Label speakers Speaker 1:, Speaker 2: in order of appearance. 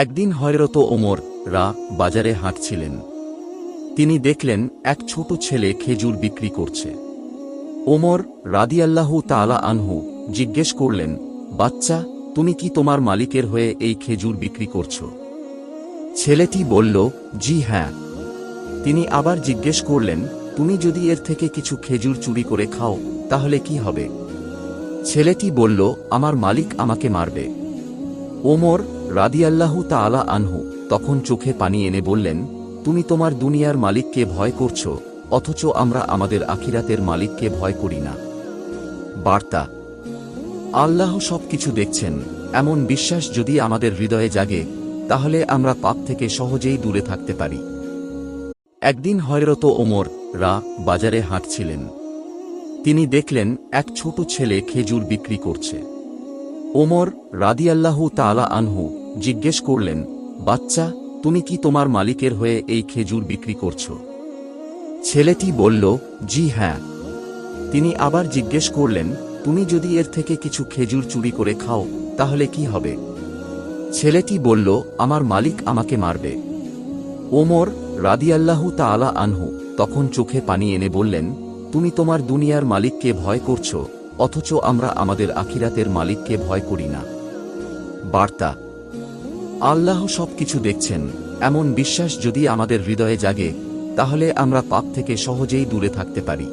Speaker 1: একদিন হযরত ওমর বাজারে হাঁটছিলেন। তিনি দেখলেন এক ছোট ছেলে খেজুর বিক্রি করছে। ওমর রাদিয়াল্লাহু তাআলা আনহু জিজ্ঞেস করলেন, বাচ্চা, তুমি কি তোমার মালিকের হয়ে এই খেজুর বিক্রি করছো? ছেলেটি বলল, জি হ্যাঁ। তিনি আবার জিজ্ঞেস করলেন, তুমি যদি এর থেকে কিছু খেজুর চুরি করে খাও তাহলে কি হবে? ছেলেটি বলল, আমার মালিক আমাকে মারবে। ওমর রাদিয়াল্লাহু তাআলা আনহু তখন চোখে পানি এনে বললেন, তুমি তোমার দুনিয়ার মালিককে ভয় করছো, অথচ আমরা আমাদের আখিরাতের মালিককে ভয় করি না। বার্তা: আল্লাহ সবকিছু দেখছেন, এমন বিশ্বাস যদি আমাদের হৃদয়ে জাগে তাহলে আমরা পাপ থেকে সহজেই দূরে থাকতে পারি। একদিন হযরত ওমর বাজারে হাঁটছিলেন। তিনি দেখলেন এক ছোট ছেলে খেজুর বিক্রি করছে। ওমর রাদিয়াল্লাহু তাআলা আনহু জিজ্ঞেস করলেন, বাচ্চা, তুমি কি তোমার মালিকের হয়ে এই খেজুর বিক্রি করছো? ছেলেটি বলল, জি হ্যাঁ। তিনি আবার জিজ্ঞেস করলেন, তুমি যদি এর থেকে কিছু খেজুর চুরি করে খাও তাহলে কি হবে? ছেলেটি বলল, আমার মালিক আমাকে মারবে। ওমর রাদিয়াল্লাহু তাআলা আনহু তখন চোখে পানি এনে বললেন, তুমি তোমার দুনিয়ার মালিককে ভয় করছো, অথচ আমরা আমাদের আখিরাতের মালিককে ভয় করি না। বার্তা: আল্লাহ সবকিছু দেখছেন, এমন বিশ্বাস যদি আমাদের হৃদয়ে জাগে তাহলে আমরা পাপ থেকে সহজেই দূরে থাকতে পারি।